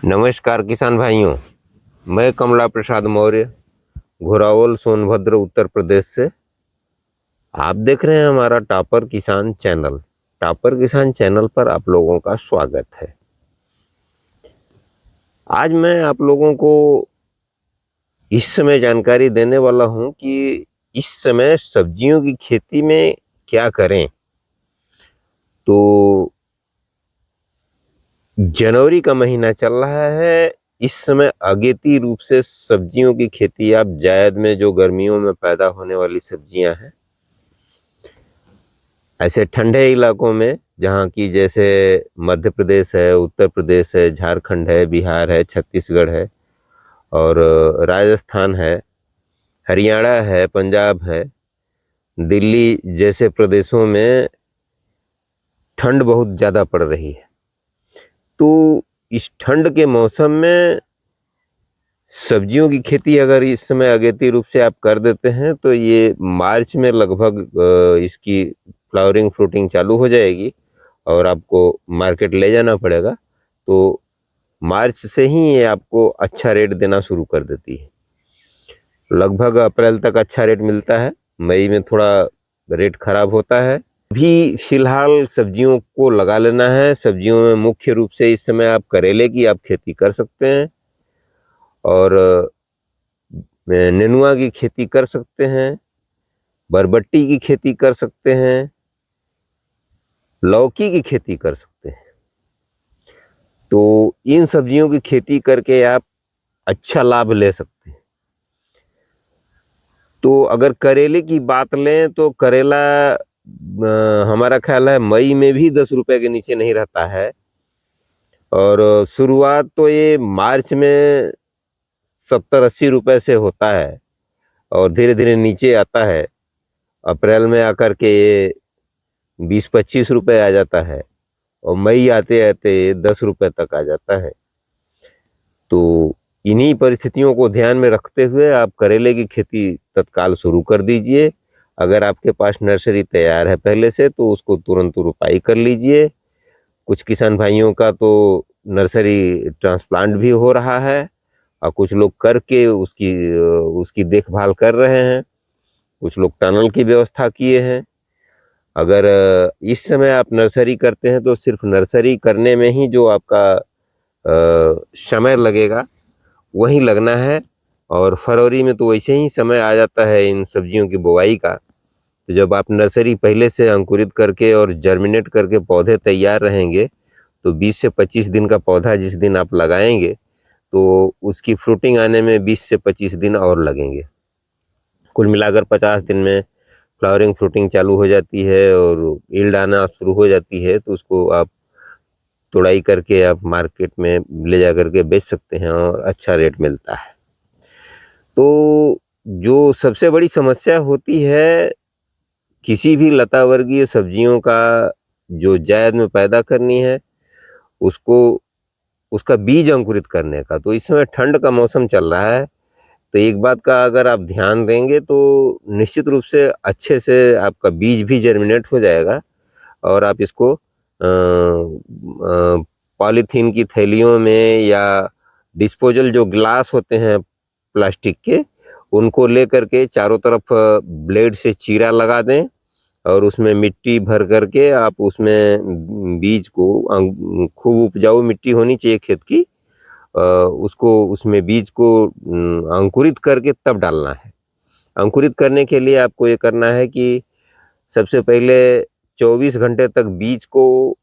नमस्कार किसान भाइयों, मैं कमला प्रसाद मौर्य घोरावल सोनभद्र उत्तर प्रदेश से। आप देख रहे हैं हमारा टॉपर किसान चैनल। टॉपर किसान चैनल पर आप लोगों का स्वागत है। आज मैं आप लोगों को इस समय जानकारी देने वाला हूं कि इस समय सब्जियों की खेती में क्या करें। तो जनवरी का महीना चल रहा है। इस समय अगेती रूप से सब्जियों की खेती आप जायद में जो गर्मियों में पैदा होने वाली सब्जियां हैं, ऐसे ठंडे इलाकों में जहाँ की जैसे मध्य प्रदेश है, उत्तर प्रदेश है, झारखंड है, बिहार है, छत्तीसगढ़ है और राजस्थान है, हरियाणा है, पंजाब है, दिल्ली जैसे प्रदेशों में ठंड बहुत ज़्यादा पड़ रही है। तो इस ठंड के मौसम में सब्जियों की खेती अगर इस समय अगेती रूप से आप कर देते हैं तो ये मार्च में लगभग इसकी फ्लावरिंग फ्रूटिंग चालू हो जाएगी और आपको मार्केट ले जाना पड़ेगा। तो मार्च से ही ये आपको अच्छा रेट देना शुरू कर देती है। लगभग अप्रैल तक अच्छा रेट मिलता है, मई में थोड़ा रेट खराब होता है। भी फिलहाल सब्जियों को लगा लेना है। सब्जियों में मुख्य रूप से इस समय आप करेले की आप खेती कर सकते हैं और नेनुआ की खेती कर सकते हैं, बरबट्टी की खेती कर सकते हैं, लौकी की खेती कर सकते हैं। तो इन सब्जियों की खेती करके आप अच्छा लाभ ले सकते हैं। तो अगर करेले की बात लें तो करेला हमारा ख्याल है मई में भी 10 रुपए के नीचे नहीं रहता है और शुरुआत तो ये मार्च में 70-80 रुपए से होता है और धीरे धीरे नीचे आता है। अप्रैल में आकर के ये 20-25 रुपए आ जाता है और मई आते आते 10 रुपए तक आ जाता है। तो इन्हीं परिस्थितियों को ध्यान में रखते हुए आप करेले की खेती तत्काल शुरू कर दीजिए। अगर आपके पास नर्सरी तैयार है पहले से तो उसको तुरंत रोपाई कर लीजिए। कुछ किसान भाइयों का तो नर्सरी ट्रांसप्लांट भी हो रहा है और कुछ लोग करके उसकी देखभाल कर रहे हैं। कुछ लोग टनल की व्यवस्था किए हैं। अगर इस समय आप नर्सरी करते हैं तो सिर्फ नर्सरी करने में ही जो आपका समय लगेगा वही लगना है और फरवरी में तो वैसे ही समय आ जाता है इन सब्जियों की बुवाई का। तो जब आप नर्सरी पहले से अंकुरित करके और जर्मिनेट करके पौधे तैयार रहेंगे तो 20 से 25 दिन का पौधा जिस दिन आप लगाएंगे तो उसकी फ्रूटिंग आने में 20 से 25 दिन और लगेंगे। कुल मिलाकर 50 दिन में फ्लावरिंग फ्रूटिंग चालू हो जाती है और यील्ड आना शुरू हो जाती है। तो उसको आप तुड़ाई करके आप मार्केट में ले जा करके बेच सकते हैं और अच्छा रेट मिलता है। तो जो सबसे बड़ी समस्या होती है किसी भी लता वर्गीय सब्जियों का जो जायद में पैदा करनी है उसको उसका बीज अंकुरित करने का, तो इस समय ठंड का मौसम चल रहा है। तो एक बात का अगर आप ध्यान देंगे तो निश्चित रूप से अच्छे से आपका बीज भी जर्मिनेट हो जाएगा और आप इसको पॉलीथीन की थैलियों में या डिस्पोजल जो ग्लास होते हैं प्लास्टिक के, उनको ले करके चारों तरफ ब्लेड से चीरा लगा दें और उसमें मिट्टी भर करके आप उसमें बीज को खूब उपजाऊ मिट्टी होनी चाहिए खेत की, उसको उसमें बीज को अंकुरित करके तब डालना है। अंकुरित करने के लिए आपको ये करना है कि सबसे पहले 24 घंटे तक बीज को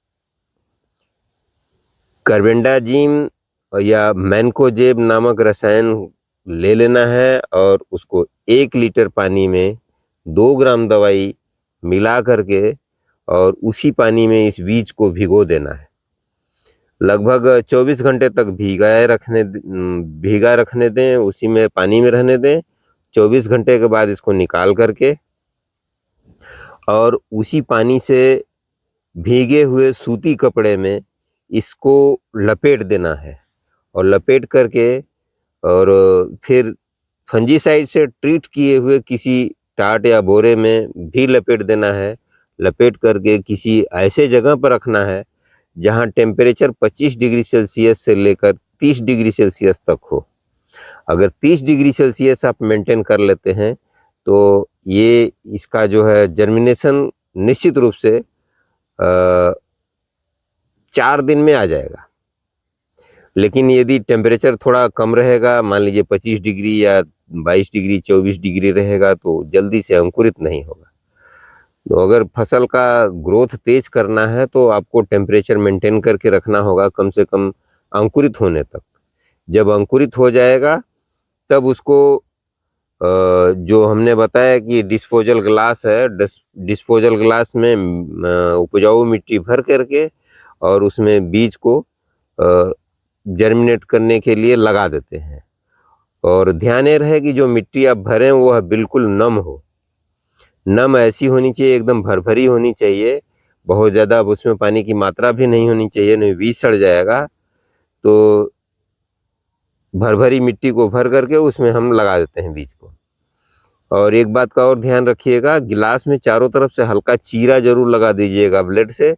कार्बेंडाजिम या मैनकोजेब नामक रसायन ले लेना है और उसको 1 लीटर पानी में 2 ग्राम दवाई मिला करके और उसी पानी में इस बीज को भिगो देना है। लगभग 24 घंटे तक भीगा रखने दें, उसी में पानी में रहने दें। 24 घंटे के बाद इसको निकाल करके और उसी पानी से भीगे हुए सूती कपड़े में इसको लपेट देना है और लपेट करके और फिर फंजीसाइड से ट्रीट किए हुए किसी टाट या बोरे में भी लपेट देना है। लपेट करके किसी ऐसे जगह पर रखना है जहां टेम्परेचर 25 डिग्री सेल्सियस से लेकर 30 डिग्री सेल्सियस तक हो। अगर 30 डिग्री सेल्सियस आप मेंटेन कर लेते हैं तो ये इसका जो है जर्मिनेशन निश्चित रूप से 4 दिन में आ जाएगा। लेकिन यदि टेम्परेचर थोड़ा कम रहेगा, मान लीजिए 25 डिग्री या 22 डिग्री 24 डिग्री रहेगा, तो जल्दी से अंकुरित नहीं होगा। तो अगर फसल का ग्रोथ तेज करना है तो आपको टेम्परेचर मेंटेन करके रखना होगा कम से कम अंकुरित होने तक। जब अंकुरित हो जाएगा तब उसको जो हमने बताया कि डिस्पोजल ग्लास है, डिस्पोजल ग्लास में उपजाऊ मिट्टी भर करके और उसमें बीज को जर्मिनेट करने के लिए लगा देते हैं। और ध्यान ये रहे कि जो मिट्टी आप भरें वह बिल्कुल नम हो। नम ऐसी होनी चाहिए, एकदम भरभरी होनी चाहिए, बहुत ज़्यादा अब उसमें पानी की मात्रा भी नहीं होनी चाहिए, नहीं बीज सड़ जाएगा। तो भरभरी मिट्टी को भर करके उसमें हम लगा देते हैं बीज को। और एक बात का और ध्यान रखिएगा, गिलास में चारों तरफ से हल्का चीरा जरूर लगा दीजिएगा ब्लेड से,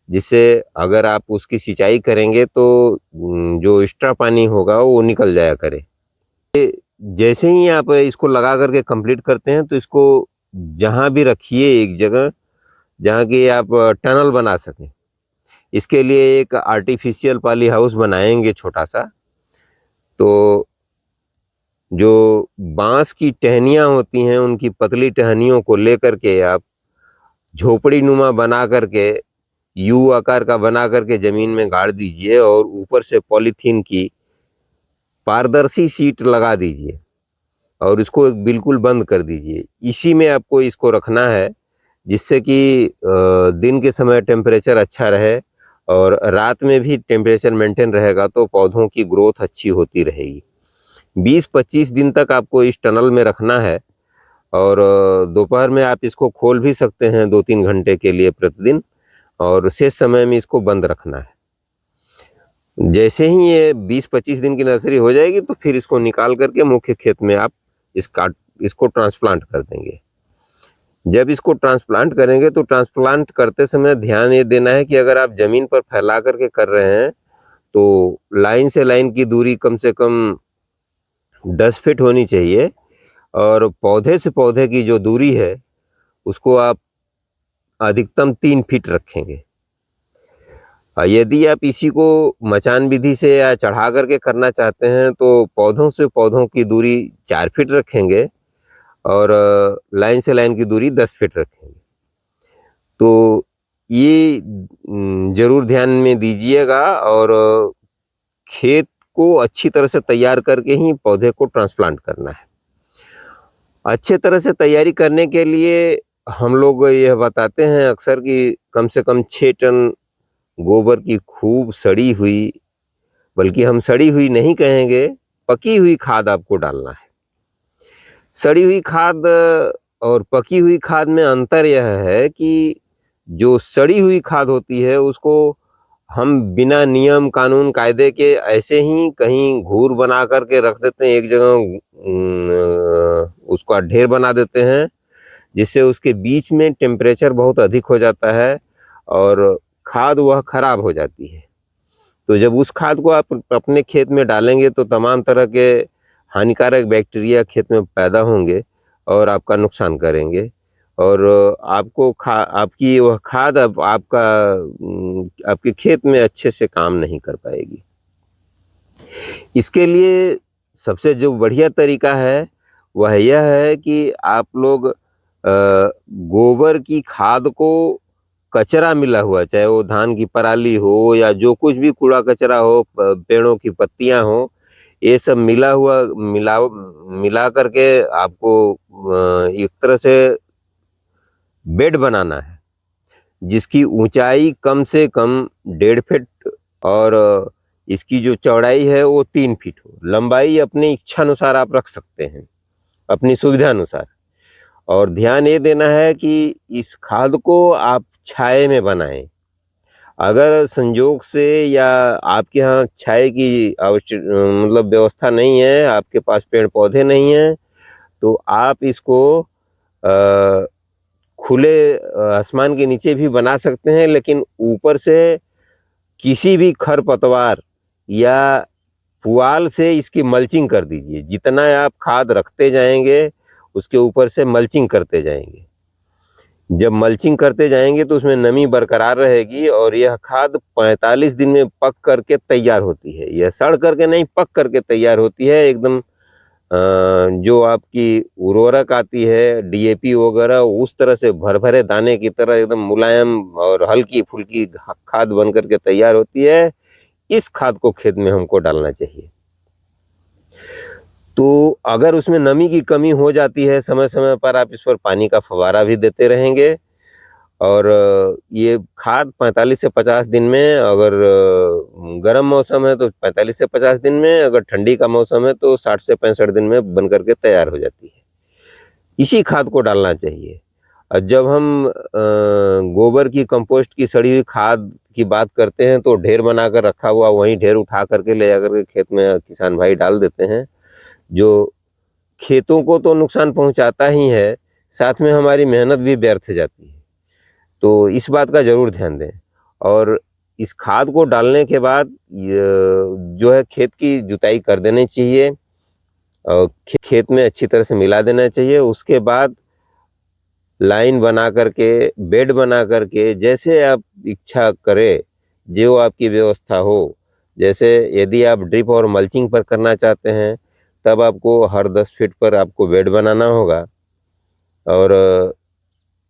जिससे अगर आप उसकी सिंचाई करेंगे तो जो एक्स्ट्रा पानी होगा वो निकल जाया करे। जैसे ही आप इसको लगा करके कंप्लीट करते हैं तो इसको जहाँ भी रखिए एक जगह जहाँ की आप टनल बना सकें। इसके लिए एक आर्टिफिशियल पॉली हाउस बनाएंगे छोटा सा। तो जो बांस की टहनियाँ होती हैं उनकी पतली टहनियों को लेकर के आप झोपड़ी नुमा बना करके यू आकार का बना करके जमीन में गाड़ दीजिए और ऊपर से पॉलीथीन की पारदर्शी शीट लगा दीजिए और इसको बिल्कुल बंद कर दीजिए। इसी में आपको इसको रखना है, जिससे कि दिन के समय टेम्परेचर अच्छा रहे और रात में भी टेम्परेचर मेंटेन रहेगा तो पौधों की ग्रोथ अच्छी होती रहेगी। 20-25 दिन तक आपको इस टनल में रखना है और दोपहर में आप इसको खोल भी सकते हैं 2-3 घंटे के लिए प्रतिदिन, और शेष समय में इसको बंद रखना है। जैसे ही ये 20-25 दिन की नर्सरी हो जाएगी तो फिर इसको निकाल करके मुख्य खेत में आप इसको ट्रांसप्लांट कर देंगे। जब इसको ट्रांसप्लांट करेंगे तो ट्रांसप्लांट करते समय ध्यान ये देना है कि अगर आप जमीन पर फैला करके कर रहे हैं तो लाइन से लाइन की दूरी कम से कम 10 फीट होनी चाहिए और पौधे से पौधे की जो दूरी है उसको आप अधिकतम 3 फीट रखेंगे। यदि आप इसी को मचान विधि से या चढ़ा करके करना चाहते हैं तो पौधों से पौधों की दूरी 4 फीट रखेंगे और लाइन से लाइन की दूरी 10 फीट रखेंगे। तो ये जरूर ध्यान में दीजिएगा और खेत को अच्छी तरह से तैयार करके ही पौधे को ट्रांसप्लांट करना है। अच्छे तरह से तैयारी करने के लिए हम लोग यह बताते हैं अक्सर कि कम से कम 6 टन गोबर की खूब सड़ी हुई, बल्कि हम सड़ी हुई नहीं कहेंगे, पकी हुई खाद आपको डालना है। सड़ी हुई खाद और पकी हुई खाद में अंतर यह है कि जो सड़ी हुई खाद होती है उसको हम बिना नियम कानून कायदे के ऐसे ही कहीं घूर बना करके रख देते हैं, एक जगह उसका ढेर बना देते हैं, जिससे उसके बीच में टेम्परेचर बहुत अधिक हो जाता है और खाद वह खराब हो जाती है। तो जब उस खाद को आप अपने खेत में डालेंगे तो तमाम तरह के हानिकारक बैक्टीरिया खेत में पैदा होंगे और आपका नुकसान करेंगे और आपको आपकी वह खाद अब आपके खेत में अच्छे से काम नहीं कर पाएगी। इसके लिए सबसे जो बढ़िया तरीका है वह यह है कि आप लोग गोबर की खाद को कचरा मिला हुआ, चाहे वो धान की पराली हो या जो कुछ भी कूड़ा कचरा हो, पेड़ों की पत्तियां हो, ये सब मिला करके आपको एक तरह से बेड बनाना है जिसकी ऊंचाई कम से कम 1.5 फीट और इसकी जो चौड़ाई है वो 3 फीट हो। लंबाई अपनी इच्छा अनुसार आप रख सकते हैं, अपनी सुविधा अनुसार। और ध्यान ये देना है कि इस खाद को आप छाए में बनाएं। अगर संजोग से या आपके यहाँ छाए की मतलब व्यवस्था नहीं है, आपके पास पेड़ पौधे नहीं हैं, तो आप इसको खुले आसमान के नीचे भी बना सकते हैं, लेकिन ऊपर से किसी भी खरपतवार या पुआल से इसकी मल्चिंग कर दीजिए। जितना आप खाद रखते जाएंगे उसके ऊपर से मल्चिंग करते जाएंगे। जब मल्चिंग करते जाएंगे तो उसमें नमी बरकरार रहेगी और यह खाद 45 दिन में पक करके तैयार होती है। यह सड़ करके नहीं, पक करके तैयार होती है एकदम। जो आपकी उर्वरक आती है डीएपी वगैरह, उस तरह से भरभरे दाने की तरह एकदम मुलायम और हल्की फुल्की खाद बन करके तैयार होती है। इस खाद को खेत में हमको डालना चाहिए। तो अगर उसमें नमी की कमी हो जाती है, समय समय पर आप इस पर पानी का फव्वारा भी देते रहेंगे और ये खाद 45 से 50 दिन में, अगर गर्म मौसम है तो 45 से 50 दिन में, अगर ठंडी का मौसम है तो 60 से 65 दिन में बन करके तैयार हो जाती है। इसी खाद को डालना चाहिए। और जब हम गोबर की, कंपोस्ट की सड़ी हुई खाद की बात करते हैं तो ढेर बनाकर रखा हुआ वहीं ढेर उठा करके ले जाकर के खेत में किसान भाई डाल देते हैं, जो खेतों को तो नुकसान पहुंचाता ही है, साथ में हमारी मेहनत भी व्यर्थ जाती है। तो इस बात का ज़रूर ध्यान दें। और इस खाद को डालने के बाद जो है खेत की जुताई कर देनी चाहिए और खेत में अच्छी तरह से मिला देना चाहिए। उसके बाद लाइन बना करके, बेड बना करके, जैसे आप इच्छा करें, जो आपकी व्यवस्था हो। जैसे यदि आप ड्रिप और मल्चिंग पर करना चाहते हैं तब आपको हर 10 फीट पर आपको बेड बनाना होगा और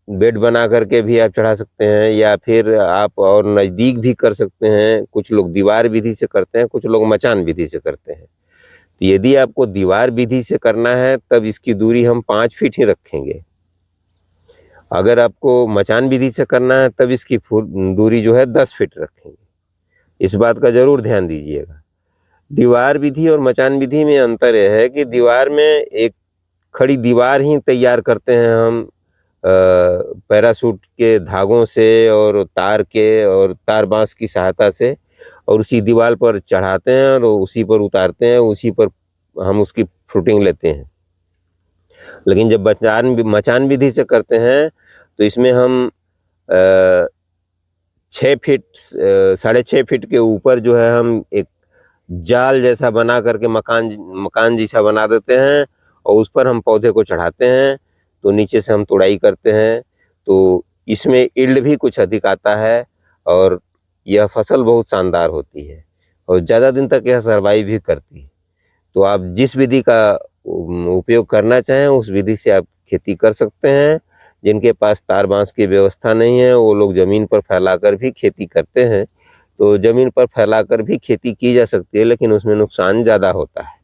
बेड बना करके भी आप चढ़ा सकते हैं, या फिर आप और नज़दीक भी कर सकते हैं। कुछ लोग दीवार विधि से करते हैं, कुछ लोग मचान विधि से करते हैं। तो यदि आपको दीवार विधि से करना है तब इसकी दूरी हम 5 फीट ही रखेंगे। अगर आपको मचान विधि से करना है तब इसकी दूरी जो है 10 फीट रखेंगे। इस बात का ज़रूर ध्यान दीजिएगा। दीवार विधि और मचान विधि में अंतर यह है कि दीवार में एक खड़ी दीवार ही तैयार करते हैं हम पैराशूट के धागों से और तार के और तार बांस की सहायता से, और उसी दीवार पर चढ़ाते हैं और उसी पर उतारते हैं, उसी पर हम उसकी फ्रूटिंग लेते हैं। लेकिन जब मचान विधि से करते हैं तो इसमें हम 6 फीट 6.5 फीट के ऊपर जो है हम एक जाल जैसा बना करके मकान जैसा बना देते हैं और उस पर हम पौधे को चढ़ाते हैं। तो नीचे से हम तुड़ाई करते हैं, तो इसमें यील्ड भी कुछ अधिक आता है और यह फसल बहुत शानदार होती है और ज़्यादा दिन तक यह सर्वाइव भी करती है। तो आप जिस विधि का उपयोग करना चाहें उस विधि से आप खेती कर सकते हैं। जिनके पास तार बांस की व्यवस्था नहीं है वो लोग ज़मीन पर फैलाकर भी खेती करते हैं। तो ज़मीन पर फैलाकर भी खेती की जा सकती है, लेकिन उसमें नुकसान ज़्यादा होता है।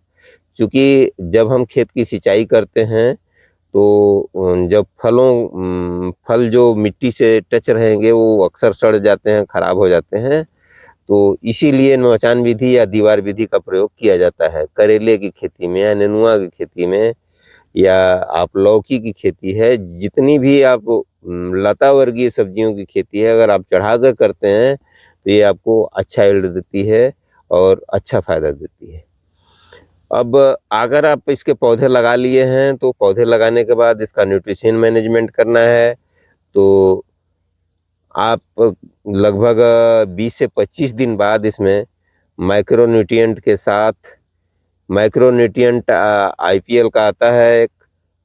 क्योंकि जब हम खेत की सिंचाई करते हैं तो जब फल जो मिट्टी से टच रहेंगे वो अक्सर सड़ जाते हैं, खराब हो जाते हैं। तो इसीलिए मचान विधि या दीवार विधि का प्रयोग किया जाता है। करेले की खेती में या नेनुआ की खेती में, या आप लौकी की खेती है, जितनी भी आप लता वर्गीय सब्जियों की खेती है, अगर आप चढ़ाकर करते हैं तो ये आपको अच्छा यील्ड देती है और अच्छा फ़ायदा देती है। अब अगर आप इसके पौधे लगा लिए हैं तो पौधे लगाने के बाद इसका न्यूट्रिशन मैनेजमेंट करना है। तो आप लगभग 20 से 25 दिन बाद इसमें माइक्रोन्यूट्रिएंट के साथ, माइक्रोन्यूट्रिएंट आईपीएल का आता है एक,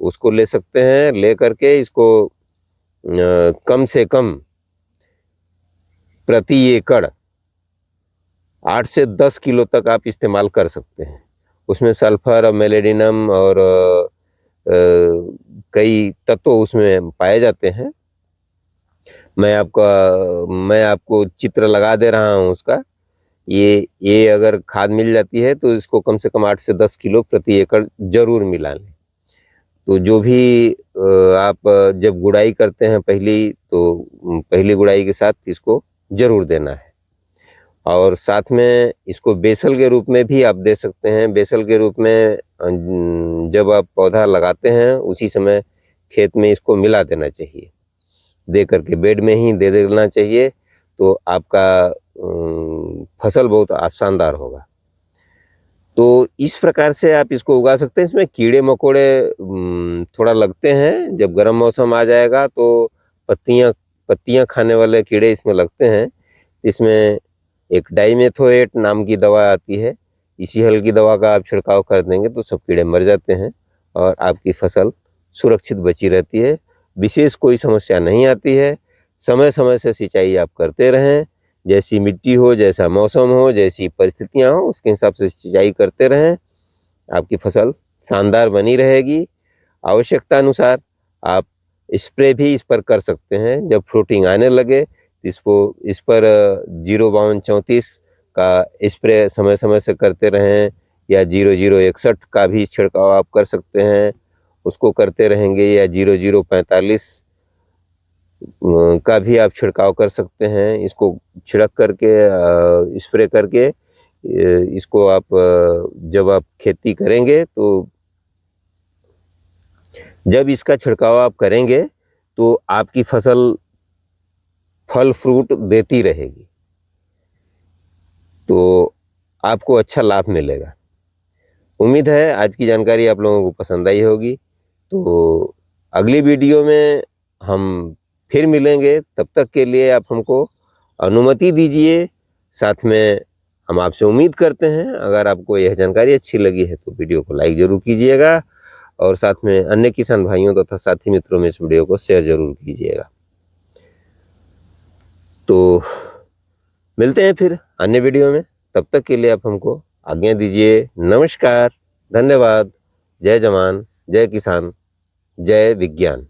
उसको ले सकते हैं। ले करके इसको कम से कम प्रति एकड़ 8 से 10 किलो तक आप इस्तेमाल कर सकते हैं। उसमें सल्फर और मेलेडिनम और कई तत्व उसमें पाए जाते हैं। मैं आपको चित्र लगा दे रहा हूँ उसका। ये अगर खाद मिल जाती है तो इसको कम से कम 8 से 10 किलो प्रति एकड़ जरूर मिला लें। तो जो भी आप जब गुड़ाई करते हैं पहली गुड़ाई के साथ इसको जरूर देना है। और साथ में इसको बेसल के रूप में भी आप दे सकते हैं। बेसल के रूप में जब आप पौधा लगाते हैं उसी समय खेत में इसको मिला देना चाहिए, दे करके बेड में ही दे देना चाहिए। तो आपका फसल बहुत शानदार होगा। तो इस प्रकार से आप इसको उगा सकते हैं। इसमें कीड़े मकोड़े थोड़ा लगते हैं, जब गर्म मौसम आ जाएगा तो पत्तियां खाने वाले कीड़े इसमें लगते हैं। इसमें एक डाइमेथोएट नाम की दवा आती है, इसी हल की दवा का आप छिड़काव कर देंगे तो सब कीड़े मर जाते हैं और आपकी फसल सुरक्षित बची रहती है, विशेष कोई समस्या नहीं आती है। समय समय से सिंचाई आप करते रहें, जैसी मिट्टी हो, जैसा मौसम हो, जैसी परिस्थितियां हो, उसके हिसाब से सिंचाई करते रहें, आपकी फसल शानदार बनी रहेगी। आवश्यकता अनुसार आप स्प्रे भी इस पर कर सकते हैं। जब फ्रूटिंग आने लगे इस पर 05234 का स्प्रे समय समय से करते रहें, या 0061 का भी छिड़काव आप कर सकते हैं, उसको करते रहेंगे, या 0045 का भी आप छिड़काव कर सकते हैं। इसको छिड़क करके स्प्रे करके इसको आप जब आप खेती करेंगे तो जब इसका छिड़काव आप करेंगे तो आपकी फसल फल फ्रूट देती रहेगी, तो आपको अच्छा लाभ मिलेगा। उम्मीद है आज की जानकारी आप लोगों को पसंद आई होगी। तो अगली वीडियो में हम फिर मिलेंगे, तब तक के लिए आप हमको अनुमति दीजिए। साथ में हम आपसे उम्मीद करते हैं अगर आपको यह जानकारी अच्छी लगी है तो वीडियो को लाइक ज़रूर कीजिएगा, और साथ में अन्य किसान भाइयों तथा साथी मित्रों में इस वीडियो को शेयर ज़रूर कीजिएगा। तो मिलते हैं फिर अन्य वीडियो में, तब तक के लिए आप हमको आज्ञा दीजिए। नमस्कार, धन्यवाद। जय जवान, जय किसान, जय विज्ञान।